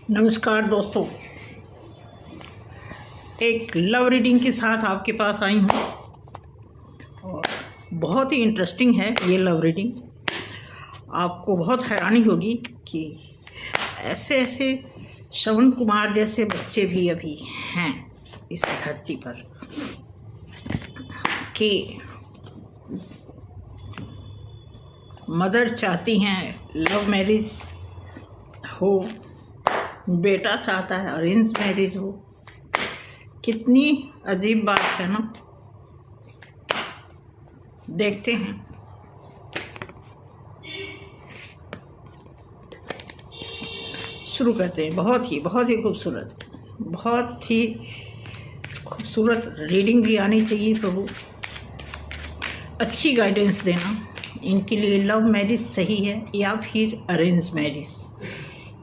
नमस्कार दोस्तों, एक लव रीडिंग के साथ आपके पास आई हूँ और बहुत ही इंटरेस्टिंग है ये लव रीडिंग। आपको बहुत हैरानी होगी कि ऐसे ऐसे श्रवण कुमार जैसे बच्चे भी अभी हैं इस धरती पर कि मदर चाहती हैं लव मैरिज हो, बेटा चाहता है अरेंज मैरिज हो। कितनी अजीब बात है ना। देखते हैं। शुरू करते हैं। बहुत ही खूबसूरत रीडिंग भी आनी चाहिए। प्रभु अच्छी गाइडेंस देना इनके लिए। लव मैरिज सही है या फिर अरेंज मैरिज,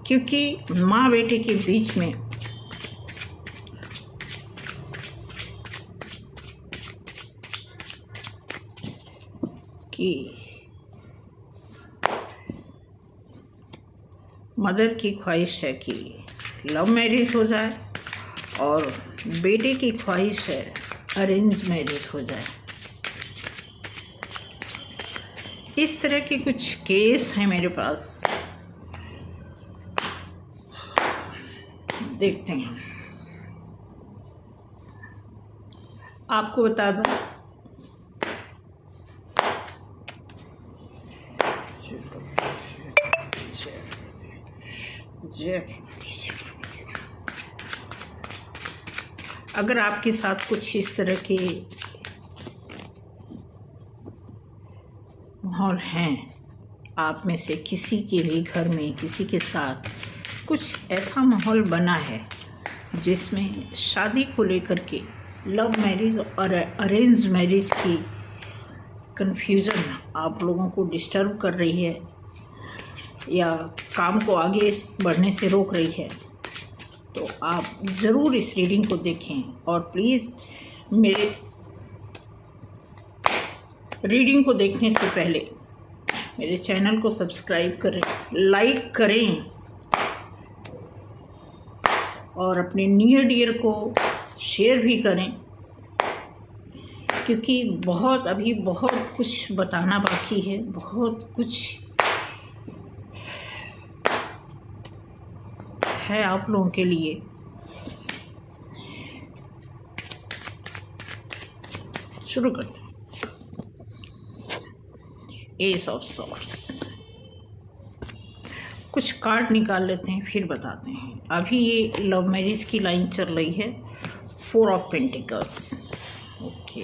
क्योंकि माँ बेटे के बीच में कि मदर की ख्वाहिश है कि लव मैरिज हो जाए और बेटे की ख्वाहिश है अरेंज मैरिज हो जाए। इस तरह के कुछ केस हैं मेरे पास। देखते हैं। आपको बता दूं, अगर आपके साथ कुछ इस तरह के माहौल हैं, आप में से किसी के भी घर में किसी के साथ कुछ ऐसा माहौल बना है जिसमें शादी को लेकर के लव मैरिज और अरेंज मैरिज की कन्फ्यूज़न आप लोगों को डिस्टर्ब कर रही है या काम को आगे बढ़ने से रोक रही है, तो आप ज़रूर इस रीडिंग को देखें। और प्लीज़ मेरे रीडिंग को देखने से पहले मेरे चैनल को सब्सक्राइब करें, लाइक करें और अपने नियर डियर को शेयर भी करें, क्योंकि अभी बहुत कुछ बताना बाकी है। बहुत कुछ है आप लोगों के लिए। शुरू करते हैं। S of swords. कुछ कार्ड निकाल लेते हैं फिर बताते हैं। अभी ये लव मैरिज की लाइन चल रही है। 4 ऑफ पेंटिकल्स। ओके,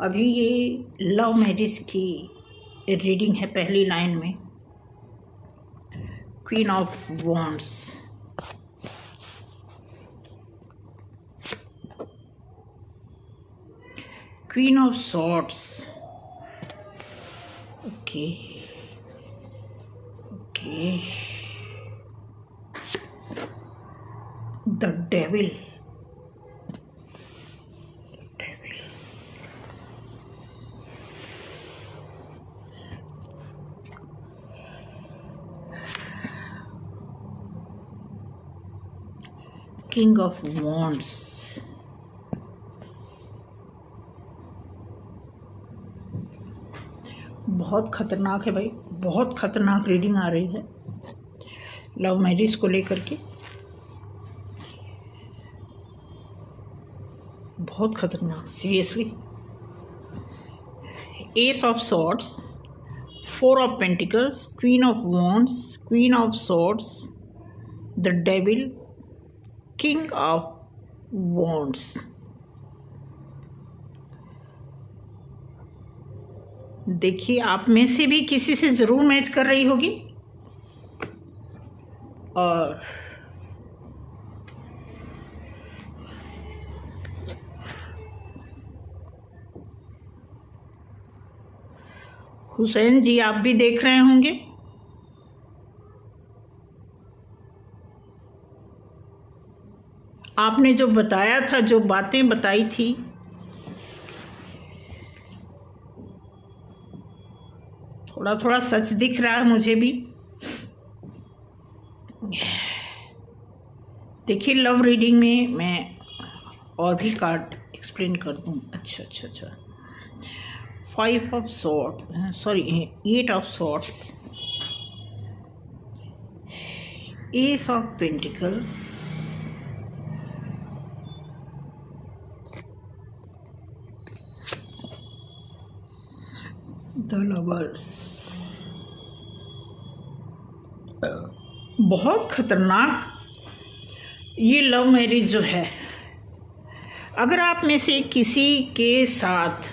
अभी ये लव मैरिज की रीडिंग है। पहली लाइन में queen of wands, queen of swords. Okay, the devil, king of wands, बहुत खतरनाक है भाई, बहुत खतरनाक रीडिंग आ रही है लव मैरिज को लेकर के। बहुत खतरनाक, seriously. S of swords, 4 of pentacles, queen of wands, queen of swords, the devil, king of wands. देखिए, आप में से भी किसी से ज़रूर मैच कर रही होगी और हुसैन जी आप भी देख रहे होंगे। आपने जो बताया था, जो बातें बताई थी, थोड़ा थोड़ा सच दिख रहा है मुझे भी। देखिए, लव रीडिंग में मैं और भी कार्ड एक्सप्लेन कर दूं। अच्छा 5 of swords, sorry 8 of swords, S of pentacles, the lovers. बहुत खतरनाक ये लव मैरिज जो है। अगर आप में से किसी के साथ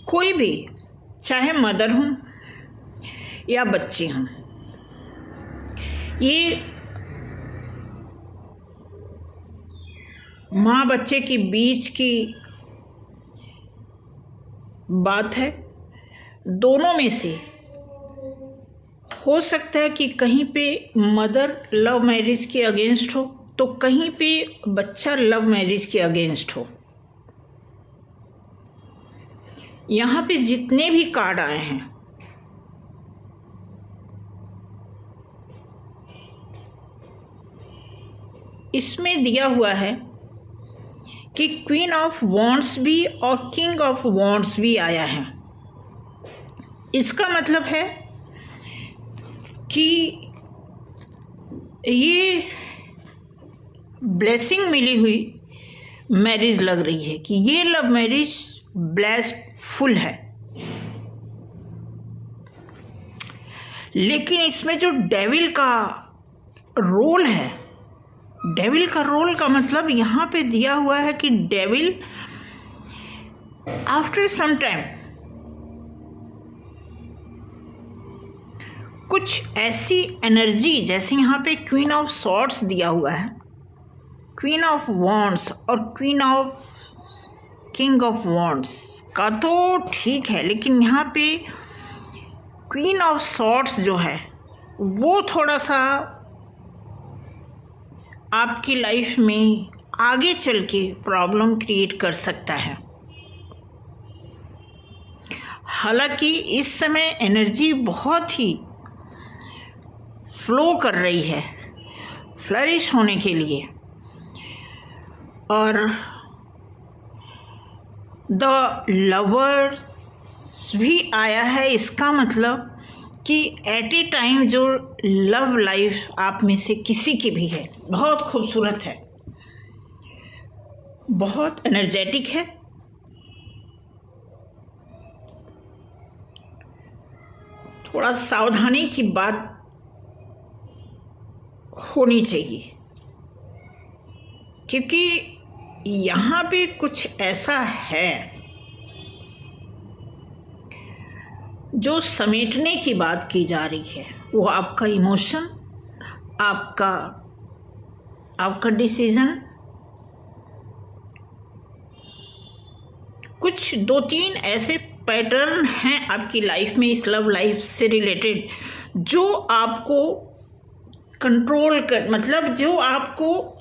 कोई भी, चाहे मदर हूँ या बच्चे हों, ये माँ बच्चे के बीच की बात है। दोनों में से हो सकता है कि कहीं पे मदर लव मैरिज के अगेंस्ट हो, तो कहीं पे बच्चा लव मैरिज के अगेंस्ट हो। यहाँ पे जितने भी कार्ड आए हैं, इसमें दिया हुआ है कि क्वीन ऑफ वॉन्ड्स भी और किंग ऑफ वॉन्ड्स भी आया है। इसका मतलब है कि ये ब्लेसिंग मिली हुई मैरिज लग रही है, कि ये लव मैरिज ब्लेस्ड फुल है। लेकिन इसमें जो डेविल का रोल है, डेविल का रोल का मतलब यहाँ पे दिया हुआ है कि डेविल आफ्टर सम टाइम कुछ ऐसी एनर्जी, जैसे यहाँ पे क्वीन ऑफ सॉर्ड्स दिया हुआ है, क्वीन ऑफ वॉन्ड्स और queen of king of wands का तो ठीक है, लेकिन यहाँ पे क्वीन ऑफ सॉर्ड्स जो है वो थोड़ा सा आपकी लाइफ में आगे चल के प्रॉब्लम क्रिएट कर सकता है। हालांकि इस समय एनर्जी बहुत ही फ्लो कर रही है फ्लरिश होने के लिए, और द लवर्स भी आया है। इसका मतलब कि एट ए टाइम जो लव लाइफ आप में से किसी की भी है, बहुत खूबसूरत है, बहुत एनर्जेटिक है, थोड़ा सावधानी की बात होनी चाहिए, क्योंकि यहाँ पे कुछ ऐसा है जो समेटने की बात की जा रही है। वो आपका इमोशन, आपका डिसीजन, कुछ 2-3 ऐसे पैटर्न हैं आपकी लाइफ में, इस लव लाइफ से रिलेटेड, जो आपको कंट्रोल कर, मतलब जो आपको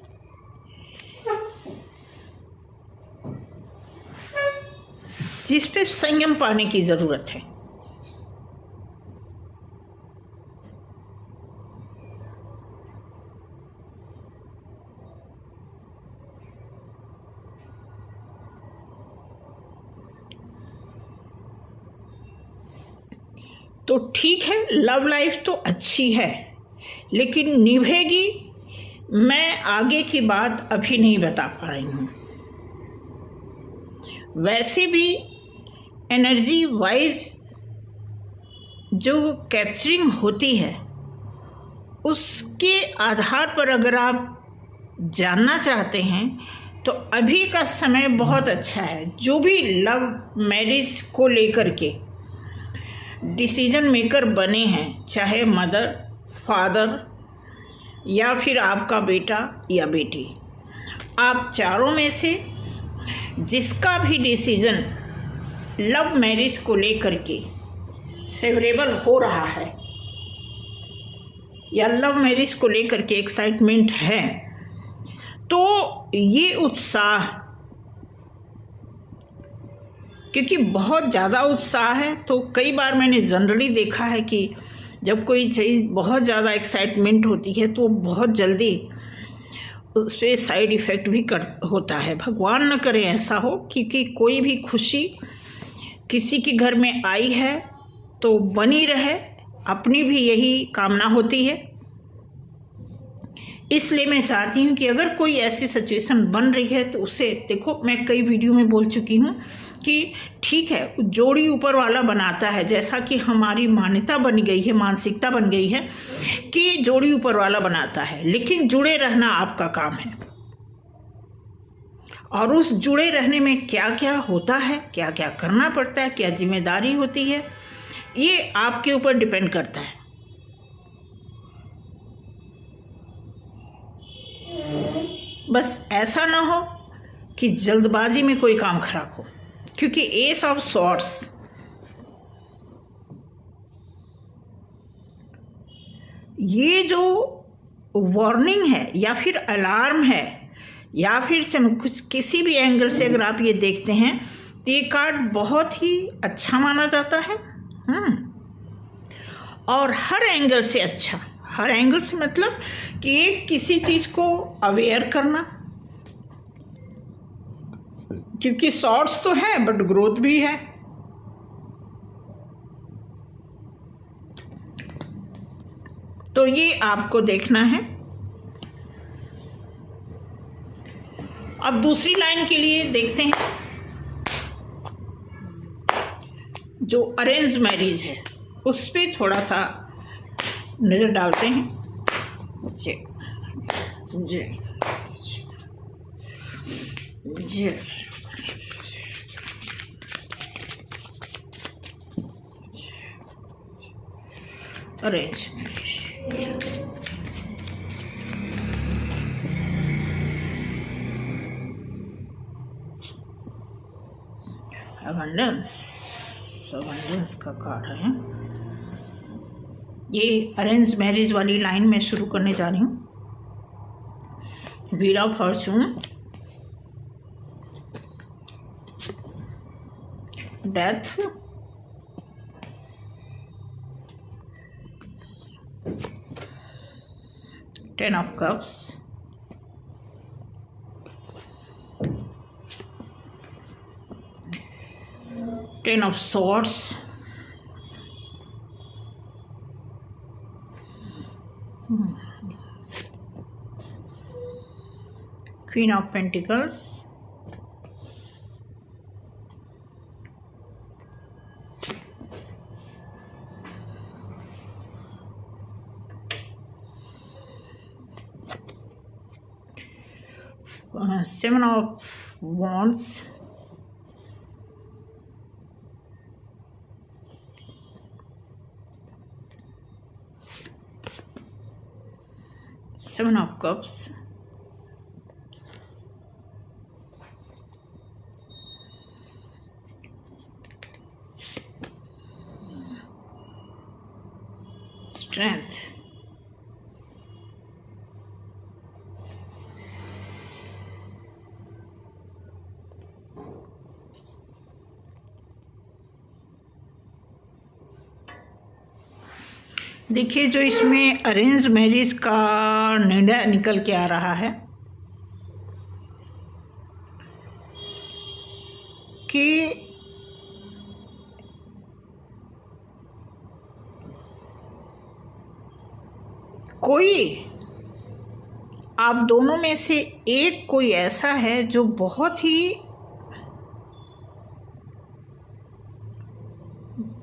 जिस पे संयम पाने की ज़रूरत है। तो ठीक है, लव लाइफ तो अच्छी है, लेकिन निभेगी, मैं आगे की बात अभी नहीं बता पा रही हूँ। वैसे भी एनर्जी वाइज जो कैप्चरिंग होती है, उसके आधार पर अगर आप जानना चाहते हैं तो अभी का समय बहुत अच्छा है। जो भी लव मैरिज को लेकर के डिसीजन मेकर बने हैं, चाहे मदर, फादर या फिर आपका बेटा या बेटी, आप चारों में से जिसका भी डिसीजन लव मैरिज को लेकर के फेवरेबल हो रहा है या लव मैरिज को लेकर के एक्साइटमेंट है, तो ये उत्साह, क्योंकि बहुत ज़्यादा उत्साह है, तो कई बार मैंने जनरली देखा है कि जब कोई चीज़ बहुत ज़्यादा एक्साइटमेंट होती है तो बहुत जल्दी उस पर साइड इफ़ेक्ट भी होता है। भगवान न करे ऐसा हो, क्योंकि कोई भी खुशी किसी के घर में आई है तो बनी रहे, अपनी भी यही कामना होती है। इसलिए मैं चाहती हूँ कि अगर कोई ऐसी सिचुएशन बन रही है तो उसे देखो, मैं कई वीडियो में बोल चुकी हूँ कि ठीक है, जोड़ी ऊपर वाला बनाता है, जैसा कि हमारी मान्यता बन गई है, मानसिकता बन गई है कि जोड़ी ऊपर वाला बनाता है, लेकिन जुड़े रहना आपका काम है। और उस जुड़े रहने में क्या क्या होता है, क्या क्या करना पड़ता है, क्या जिम्मेदारी होती है, ये आपके ऊपर डिपेंड करता है। बस ऐसा ना हो कि जल्दबाजी में कोई काम खराब हो, क्योंकि एस ऑफ सॉर्ड्स ये जो वार्निंग है या फिर अलार्म है, या फिर कुछ किसी भी एंगल से अगर आप ये देखते हैं तो ये कार्ड बहुत ही अच्छा माना जाता है। और हर एंगल से अच्छा, हर एंगल से मतलब कि एक किसी चीज़ को अवेयर करना, क्योंकि शॉर्ट्स तो है बट ग्रोथ भी है। तो ये आपको देखना है। अब दूसरी लाइन के लिए देखते हैं, जो अरेंज मैरिज है उस पर थोड़ा सा नज़र डालते हैं। जी जी जी अरेंज मैरिज। अबंडेंस का कार्ड है ये। अरेंज मैरिज वाली लाइन में शुरू करने जा रही हूँ। Wheel of Fortune, death, ten of cups, ten of swords, queen of pentacles, seven of wands, seven of cups, strength, देखिए जो इसमें अरेंज मैरिज का निर्णय निकल के आ रहा है कि कोई आप दोनों में से एक कोई ऐसा है जो बहुत ही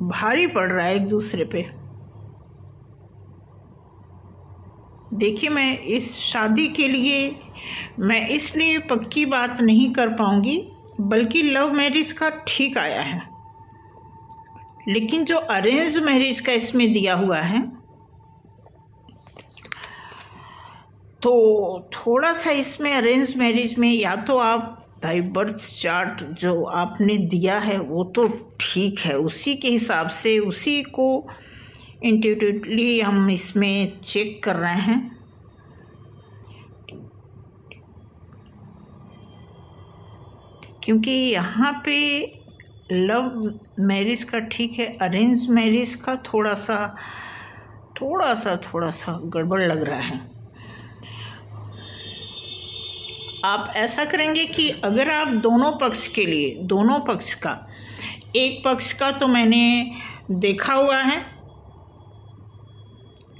भारी पड़ रहा है एक दूसरे पे। देखिए मैं इस शादी के लिए मैं इसलिए पक्की बात नहीं कर पाऊंगी, बल्कि लव मैरिज का ठीक आया है, लेकिन जो अरेंज मैरिज का इसमें दिया हुआ है तो थोड़ा सा इसमें अरेंज मैरिज में या तो आप भाई बर्थ चार्ट जो आपने दिया है वो तो ठीक है, उसी के हिसाब से उसी को इंट्यूटिवली हम इसमें चेक कर रहे हैं। क्योंकि यहाँ पे लव मैरिज का ठीक है, अरेंज मैरिज का थोड़ा सा थोड़ा सा गड़बड़ लग रहा है। आप ऐसा करेंगे कि अगर आप दोनों पक्ष के लिए, दोनों पक्ष का, एक पक्ष का तो मैंने देखा हुआ है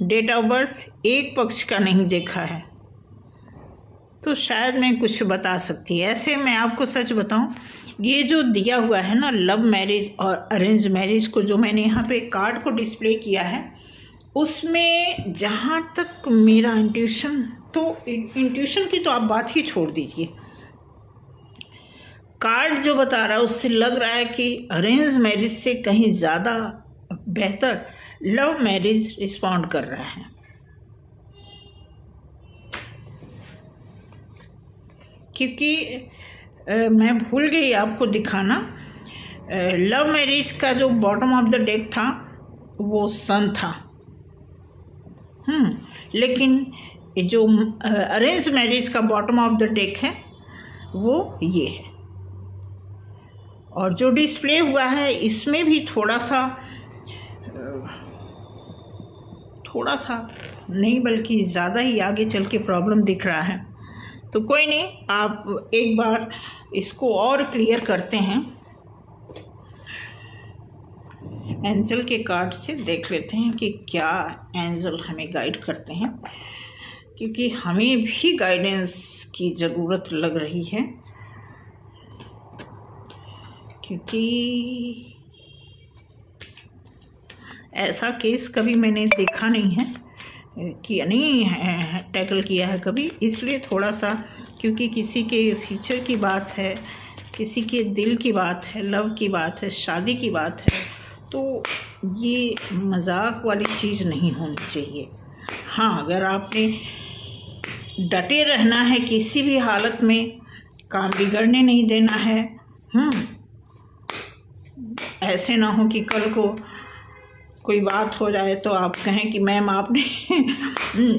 डेट ऑफ बर्थ, एक पक्ष का नहीं देखा है, तो शायद मैं कुछ बता सकती है। ऐसे मैं आपको सच बताऊं, ये जो दिया हुआ है ना लव मैरिज और अरेंज मैरिज को, जो मैंने यहाँ पे कार्ड को डिस्प्ले किया है, उसमें जहाँ तक मेरा इंट्यूशन, तो इंट्यूशन की तो आप बात ही छोड़ दीजिए, कार्ड जो बता रहा है उससे लग रहा है कि अरेंज मैरिज से कहीं ज़्यादा बेहतर लव मैरिज रिस्पॉन्ड कर रहा है। क्योंकि मैं भूल गई आपको दिखाना, लव मैरिज का जो बॉटम ऑफ द डेक था वो सन था, लेकिन जो अरेंज मैरिज का बॉटम ऑफ द डेक है वो ये है। और जो डिस्प्ले हुआ है इसमें भी थोड़ा सा नहीं बल्कि ज़्यादा ही आगे चल के प्रॉब्लम दिख रहा है। तो कोई नहीं, आप एक बार इसको और क्लियर करते हैं, एंजल के कार्ड से देख लेते हैं कि क्या एंजल हमें गाइड करते हैं, क्योंकि हमें भी गाइडेंस की ज़रूरत लग रही है। क्योंकि ऐसा केस कभी मैंने देखा नहीं है कि नहीं टैकल किया है कभी, इसलिए थोड़ा सा, क्योंकि किसी के फ्यूचर की बात है, किसी के दिल की बात है, लव की बात है, शादी की बात है, तो ये मजाक वाली चीज़ नहीं होनी चाहिए। हाँ, अगर आपने डटे रहना है, किसी भी हालत में काम बिगड़ने नहीं देना है, ऐसे ना हो कि कल को कोई बात हो जाए तो आप कहें कि मैम आपने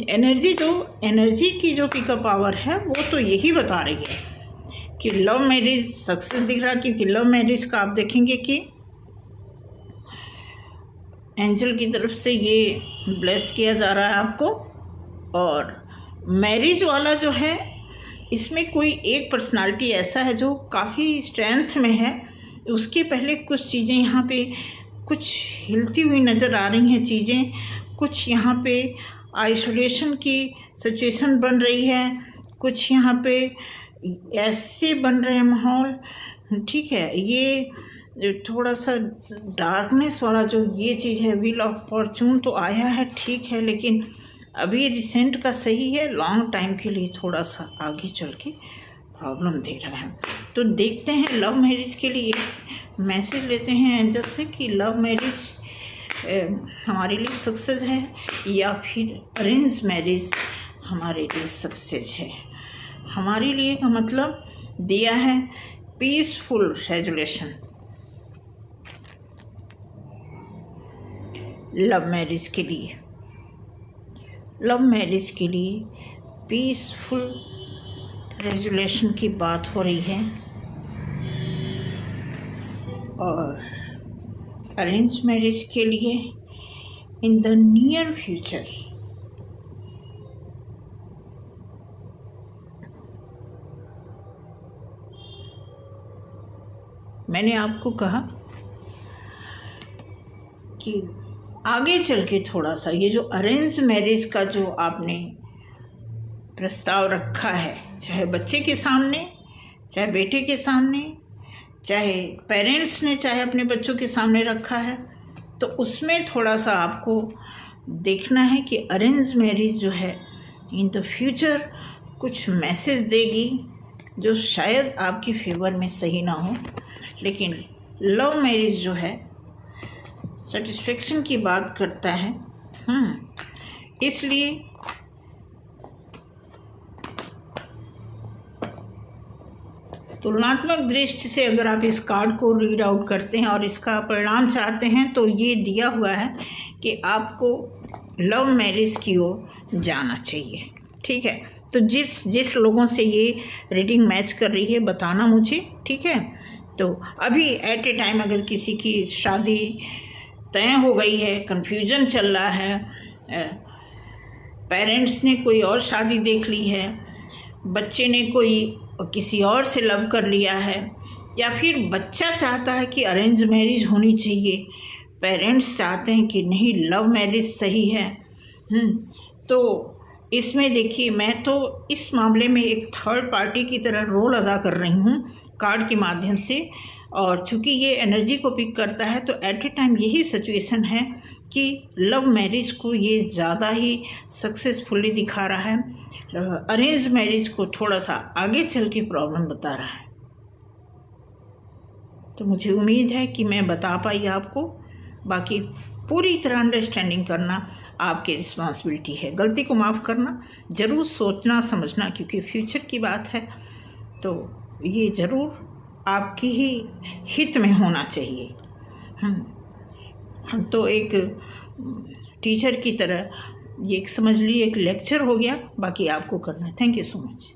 एनर्जी की जो पिकअप पावर है वो तो यही बता रही है कि लव मैरिज सक्सेस दिख रहा है। क्योंकि लव मैरिज का आप देखेंगे कि एंजल की तरफ से ये ब्लेस्ड किया जा रहा है आपको, और मैरिज वाला जो है इसमें कोई एक पर्सनालिटी ऐसा है जो काफ़ी स्ट्रेंथ में है। उसके पहले कुछ चीज़ें यहाँ पे कुछ हिलती हुई नज़र आ रही हैं चीज़ें, कुछ यहाँ पे आइसोलेशन की सिचुएशन बन रही है, कुछ यहाँ पे ऐसे बन रहे हैं माहौल, ठीक है। ये थोड़ा सा डार्कनेस वाला जो ये चीज़ है, व्हील ऑफ फॉर्चून तो आया है, ठीक है, लेकिन अभी रिसेंट का सही है, लॉन्ग टाइम के लिए थोड़ा सा आगे चल के प्रॉब्लम दे रहा है। तो देखते हैं लव मैरिज के लिए मैसेज लेते हैं एंजल से कि लव मैरिज हमारे लिए सक्सेस है या फिर अरेंज मैरिज हमारे लिए सक्सेस है। हमारे लिए का मतलब दिया है पीसफुल रेजुलेशन लव मैरिज के लिए। लव मैरिज के लिए पीसफुल रेजुलेशन की बात हो रही है, और अरेंज मैरिज के लिए इन द नियर फ्यूचर मैंने आपको कहा कि आगे चल के थोड़ा सा ये जो अरेंज मैरिज का जो आपने प्रस्ताव रखा है, चाहे बच्चे के सामने, चाहे बेटे के सामने, चाहे पेरेंट्स ने चाहे अपने बच्चों के सामने रखा है, तो उसमें थोड़ा सा आपको देखना है कि अरेंज मैरिज जो है इन द फ्यूचर कुछ मैसेज देगी जो शायद आपके फेवर में सही ना हो, लेकिन लव मैरिज जो है सेटिस्फेक्शन की बात करता है। इसलिए तुलनात्मक दृष्टि से अगर आप इस कार्ड को रीड आउट करते हैं और इसका परिणाम चाहते हैं, तो ये दिया हुआ है कि आपको लव मैरिज की ओर जाना चाहिए, ठीक है। तो जिस लोगों से ये रीडिंग मैच कर रही है बताना मुझे, ठीक है। तो अभी एट ए टाइम अगर किसी की शादी तय हो गई है, कन्फ्यूजन चल रहा है, पेरेंट्स ने कोई और शादी देख ली है, बच्चे ने कोई किसी और से लव कर लिया है, या फिर बच्चा चाहता है कि अरेंज मैरिज होनी चाहिए, पेरेंट्स चाहते हैं कि नहीं लव मैरिज सही है। तो इसमें देखिए, मैं तो इस मामले में एक थर्ड पार्टी की तरह रोल अदा कर रही हूँ कार्ड के माध्यम से, और चूँकि ये एनर्जी को पिक करता है तो एट ए टाइम यही सिचुएशन है कि लव मैरिज को ये ज़्यादा ही सक्सेसफुली दिखा रहा है, अरेंज मैरिज को थोड़ा सा आगे चल के प्रॉब्लम बता रहा है। तो मुझे उम्मीद है कि मैं बता पाई आपको, बाकी पूरी तरह अंडरस्टैंडिंग करना आपकी रिस्पॉन्सिबिलिटी है। गलती को माफ़ करना, ज़रूर सोचना समझना, क्योंकि फ्यूचर की बात है तो ये ज़रूर आपकी ही हित में होना चाहिए। हम तो एक टीचर की तरह ये समझ लीजिए एक लेक्चर हो गया, बाकी आपको करना है। Thank you so much.